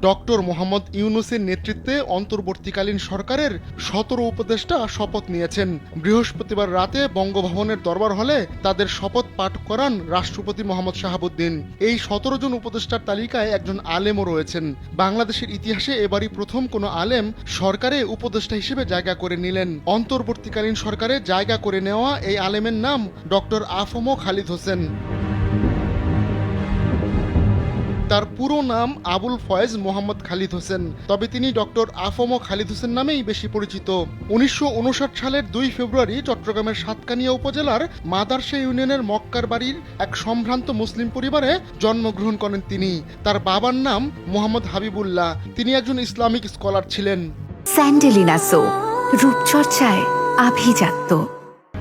Doctor Mohammad ইউনূসের নেতৃত্বে অন্তর্বর্তীকালীন সরকারের ১৭ উপদেষ্টা শপথ নিয়েছেন। বৃহস্পতিবার রাতে বঙ্গভবনের দরবার হলে তাদের শপথ পাঠ করান রাষ্ট্রপতি মোহাম্মদ শাহাবুদ্দিন। এই ১৭ জন উপদেষ্টার তালিকায় একজন আলেমও রয়েছেন। বাংলাদেশের ইতিহাসে এবারই প্রথম কোনো আলেম সরকারে উপদেষ্টা হিসেবে জায়গা করে নিলেন। অন্তর্বর্তীকালীন সরকারে জায়গা করে নেওয়া এই আলেমের নাম ডক্টর আফম খালিদ হোসেন। তার পুরো নাম আবুল ফয়েজ মোহাম্মদ খালিদ হোসেন, তবে তিনি ডক্টর আফম খালিদ হোসেন নামেই বেশি পরিচিত। ১৯৫৯ সালের ২ ফেব্রুয়ারি চট্টগ্রামের সাতকানিয়া উপজেলার মাদারশা ইউনিয়নের মক্কার বাড়ির এক সম্ভ্রান্ত মুসলিম পরিবারে জন্মগ্রহণ করেন তিনি। তার বাবার নাম মোহাম্মদ হাবিবুল্লাহ। তিনি একজন ইসলামিক স্কলার ছিলেন। স্যান্ডেলিনা সো, রূপচর্চায় আভিজাত্য।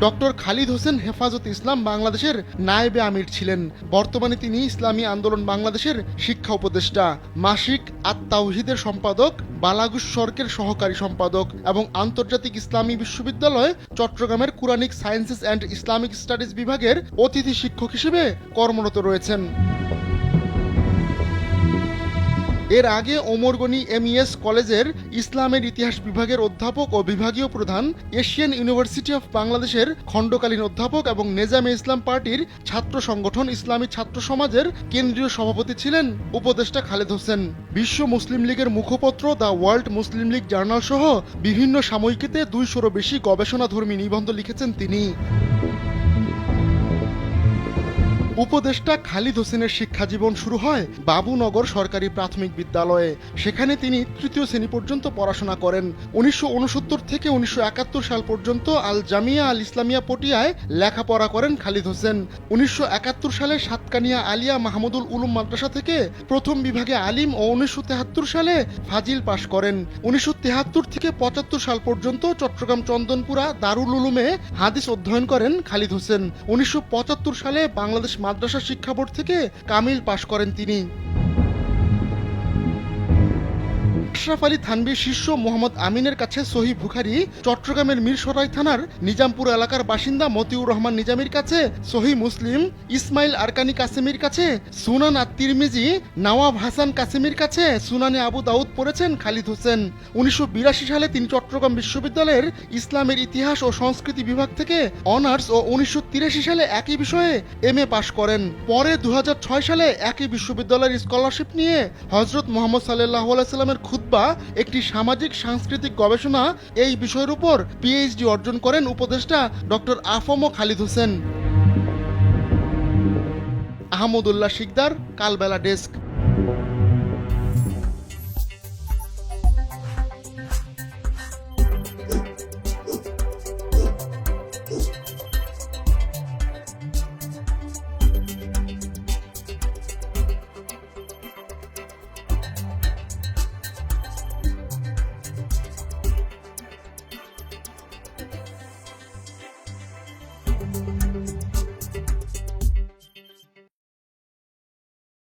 ডক্টর খালিদ হোসেন হেফাজত ইসলাম বাংলাদেশের নায়েবে আমির ছিলেন। বর্তমানে তিনি ইসলামী আন্দোলন বাংলাদেশের শিক্ষা উপদেষ্টা, মাসিক আত-তাওহীদের সম্পাদক, বালাগুস সরকের সহকারী সম্পাদক এবং আন্তর্জাতিক ইসলামী বিশ্ববিদ্যালয় চট্টগ্রামের Quranic sciences and Islamic studies বিভাগের অতিথি শিক্ষক হিসেবে কর্মরত রয়েছেন। এর আগে ওমরগনি এমইএস কলেজের ইসলামের ইতিহাস বিভাগের অধ্যাপক ও বিভাগীয় প্রধান, এশিয়ান ইউনিভার্সিটি অফ বাংলাদেশের খণ্ডকালীন অধ্যাপক এবং নেজামে ইসলাম পার্টির ছাত্র সংগঠন ইসলামী ছাত্র সমাজের কেন্দ্রীয় সভাপতি ছিলেন উপদেষ্টা খালেদ হোসেন। বিশ্ব মুসলিম লীগের মুখপত্র the world Muslim league journal সহ বিভিন্ন সাময়িকীতে ২০০-রও বেশি গবেষণাধর্মী নিবন্ধ লিখেছেন তিনি। উপদেষ্টা খালিদ হোসেনের শিক্ষাজীবন শুরু হয় বাবুনগর সরকারি প্রাথমিক বিদ্যালয়ে। সেখানে তিনি ৩য় শ্রেণী পর্যন্ত পড়াশোনা করেন। ১৯৬৯ থেকে ১৯৭১ সাল পর্যন্ত আল জামিয়া আল ইসলামিয়া পটিয়ায় লেখাপড়া করেন খালিদ হোসেন। ১৯৭১ সালে সাতকানিয়া আলিয়া মাহমুদুল উলুম মাদ্রাসা থেকে প্রথম বিভাগে আলিম ও ১৯৭৩ সালে ফাজিল পাশ করেন। ১৯৭৩ থেকে ৭৫ সাল পর্যন্ত চট্টগ্রাম চন্দনপুরা দারুল উলুমে হাদিস অধ্যয়ন করেন খালিদ হোসেন। ১৯৭৫ সালে বাংলাদেশ মাদ্রাসা শিক্ষা বোর্ড থেকে কামিল পাশ করেন তিনি। আশরাফ আলী থানভীর শিষ্য মোহাম্মদ আমিনের কাছে সহিহ বুখারী, চট্টগ্রামের মিরসরাই থানার নিজামপুর এলাকার বাসিন্দা মতিউর রহমান নিজামীর কাছে সহিহ মুসলিম, ইসমাইল আরকানি কাসেমির কাছে সুনান আত-তিরমিজি, নওয়াব হাসান কাসেমির কাছে সুনানে আবু দাউদ পড়েছেন খালিদ হোসেন। ১৯৮২ সালে তিনি চট্টগ্রাম বিশ্ববিদ্যালয়ের ইসলামের ইতিহাস ও সংস্কৃতি বিভাগ থেকে অনার্স ও ১৯৮৩ সালে একই বিষয়ে এমএ পাশ করেন। পরে ২০০৬ সালে একই বিশ্ববিদ্যালয়ের স্কলারশিপ নিয়ে হযরত মুহাম্মদ সাল্লাল্লাহু আলাইহি সাল্লামের খুতবা, একটি সামাজিক সাংস্কৃতিক গবেষণা, এই বিষয়ের উপর পিএইচডি অর্জন করেন উপদেষ্টা ডক্টর আফম খালিদ হোসেন। আহমদুল্লাহ শিকদার, কালবেলা ডেস্ক।